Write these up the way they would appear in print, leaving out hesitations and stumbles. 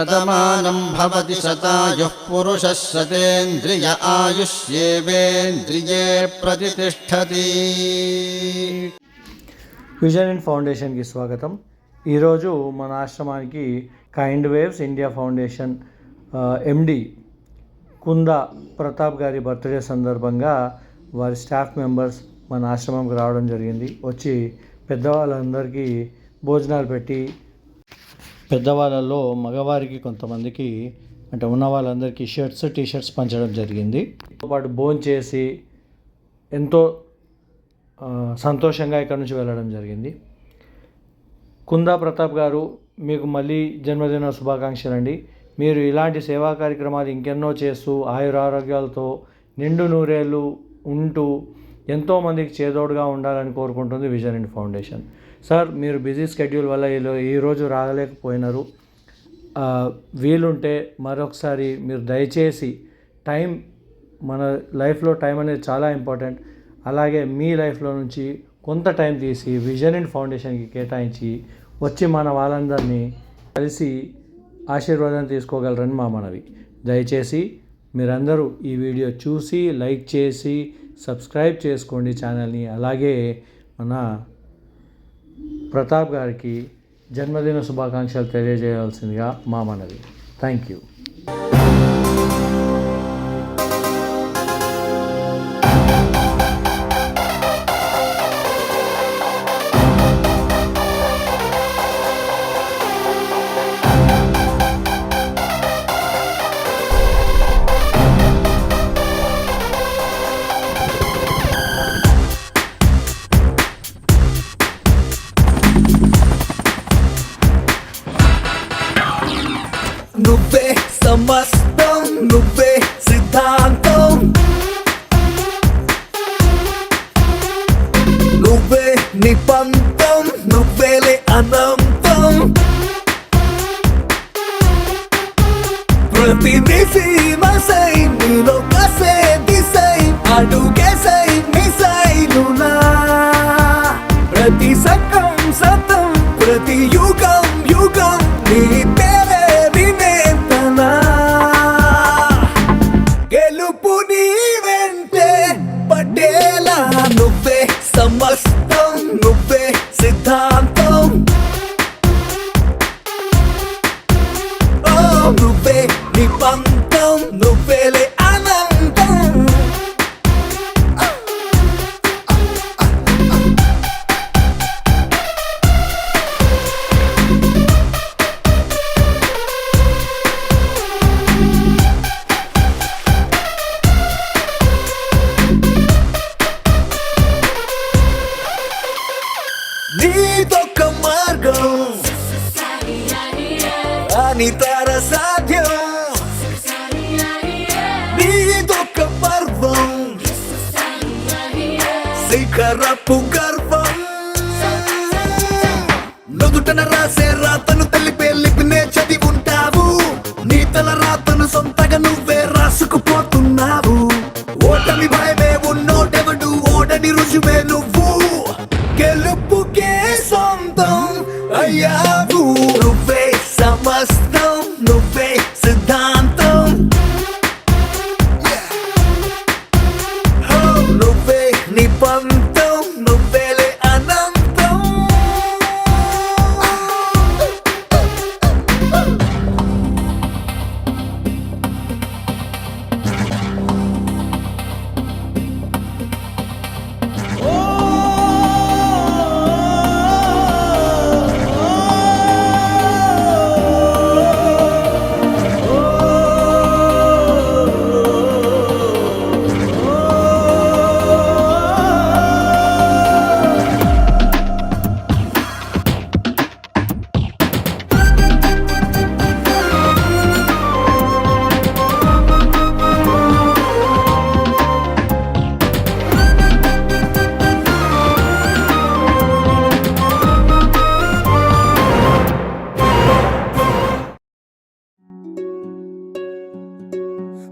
शतमानं भवति शतायुः पुरुषः शतेन्द्रिय आयुष्येवेन्द्रिये प्रतिष्ठति। Vision in ఫౌండేషన్కి స్వాగతం. ఈరోజు మన ఆశ్రమానికి కైండ్ వేవ్స్ ఇండియా ఫౌండేషన్ ఎండి కుందా ప్రతాప్ గారి బర్త్డే సందర్భంగా వారి స్టాఫ్ మెంబర్స్ మన ఆశ్రమంకి రావడం జరిగింది. వచ్చి పెద్దవాళ్ళందరికీ భోజనాలు పెట్టి, పెద్దవాళ్ళలో మగవారికి కొంతమందికి అంటే ఉన్న వాళ్ళందరికీ షర్ట్స్ టీషర్ట్స్ పంచడం జరిగింది. పాటు భోజనం చేసి ఎంతో సంతోషంగా ఇక్కడ నుంచి వెళ్ళడం జరిగింది. కుందా ప్రతాప్ గారు, మీకు మళ్ళీ జన్మదిన శుభాకాంక్షలు అండి. మీరు ఇలాంటి సేవా కార్యక్రమాలు ఇంకెన్నో చేస్తూ ఆయురారోగ్యాలతో నిండు నూరేళ్ళు ఉంటూ ఎంతోమందికి చేదోడుగా ఉండాలని కోరుకుంటుంది విజన్ ఇన్ ఫౌండేషన్. సార్, మీరు బిజీ స్కెడ్యూల్ వల్ల ఈరోజు రాగలేకపోయినారు. వీలుంటే మరొకసారి మీరు దయచేసి మన లైఫ్లో టైం అనేది చాలా ఇంపార్టెంట్. అలాగే మీ లైఫ్లో నుంచి కొంత టైం తీసి విజన్ ఇన్ ఫౌండేషన్కి కేటాయించి వచ్చి మన వాళ్ళందరినీ కలిసి ఆశీర్వాదం తీసుకోగలరని మా మనవి. దయచేసి మీరందరూ ఈ వీడియో చూసి లైక్ చేసి సబ్స్క్రైబ్ చేసుకోండి ఛానల్ని. అలాగే మన ప్రతాప్ గారికి జన్మదిన శుభాకాంక్షలు తెలియజేయాల్సిందిగా మా మనవి. Thank you. నువ్వే సమస్తం, నువ్వే సిద్ధాంతం, నువ్వే నిపంతం, నువ్వేలే అనంతం. ప్రతి దిశై నీలో కసే దిశై అడుగేసై మిసైలునా. ప్రతి సకం సతం, ప్రతి యుగం యుగం నీ పేరే వినేతనా. గెలుపు నీ వెంటే పడేలా. నువ్వే సమస్తం, నువ్వే సిద్ధాంతం, ఓ నువ్వే నిపంతం, నువ్వేలే అనంతం. నీదొక్క మార్గం అనితర సాధ్యం, నీదొక్క పర్వం శిఖరపు గర్వం. నుదుటన రాసే రాతను తెలిపే లిపినే చదివి ఉంటావు. నీ తల రాతను సొంతగా నువ్వే రాసుకుపోతున్నావు. ఓటమి భయమే ఉన్నోటెవడు, ఓడని రుజువే నువ్వు. గెలుపుకే సొంతం అయ్యావు. నువ్వే సమస్తం, నువ్వే సిద్ధాంతం, నువ్వే నిపంతం, నువ్వేలే అనంతం.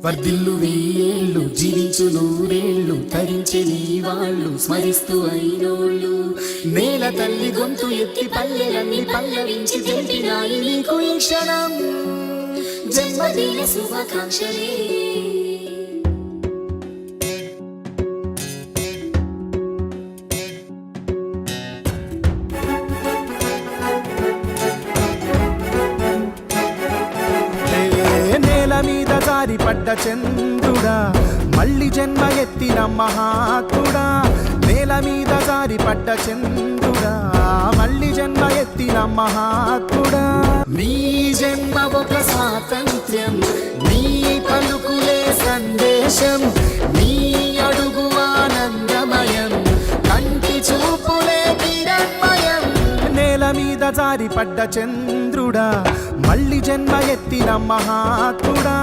వర్ధిల్లు వెయ్యేళ్ళు జీవించు నూరేళ్ళు తరించి నీ వాళ్ళు స్మరిస్తూ అయినోళ్ళు నేల తల్లి గొంతు ఎత్తి పల్లెలన్నీ పల్లవించి తెలిపినాయి నీకు ఈ క్షణం. జన్మదిన శుభాకాంక్షలే. నేల మీద జారిపడ్డ చంద్రుడా మళ్ళీ జన్మ ఎత్తిన మహాత్ముడా. నేల మీద జారిపడ్డ చంద్రుడా మళ్ళీ జన్మ ఎత్తిన మహాత్ముడా. నీ జన్మ ఒక స్వాతంత్ర్యం, నీ పలుకులే సందేశం, నీ అడుగు ఆనందమయం, కంటి చూపులే కిరణ్మయం. నేల మీద జారిపడ్డ చంద్రుడా మళ్ళీ జన్మ ఎత్తిన మహాత్ముడా.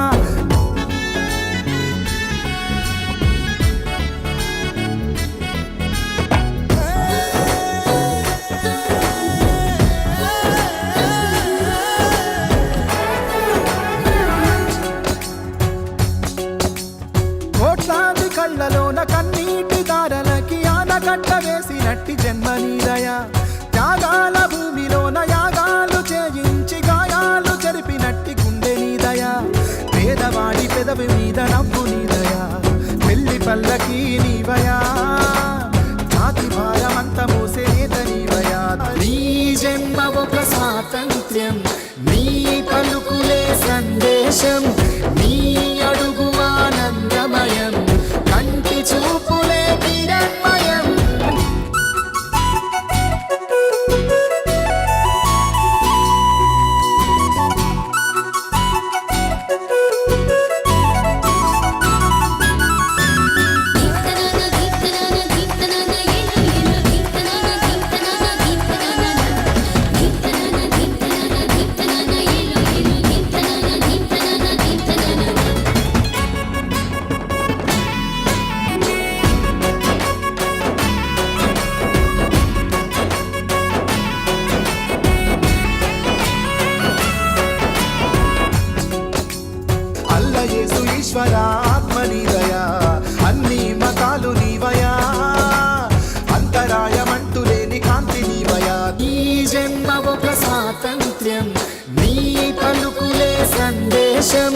కోట్లాది కళ్ళలోన కన్నీటి దారలకి ఆనగడ్డ వేసినట్టి జన్మ నీదయా. త్యాగాల భూమిలోన యాగాలు చేయించి గాయాలు చెరిపినట్టి గుండె నీదయా. పేదవాడి పెదవి మీద నవ్వు నీదయా. పెళ్లి పల్లకి నీవయా. జాతి భారమంత మోసే నేత నీవయా. నీ జన్మ ఒక స్వాతంత్ర్యం, నీ పలుకులే సందేశం, నీ అడుగు ఆనందమయం, కంటి చూపులే కిరణ్మయం. అల్ల యేసు ఈశ్వర ఆత్మ నీదయా. అన్ని మతాలు నీవయా. అంతరాయమంటూ లేని కాంతి నీవయా. ఈ జన్మ ఒక స్వాతంత్ర్యం, నీ పలుకులే సందేశం,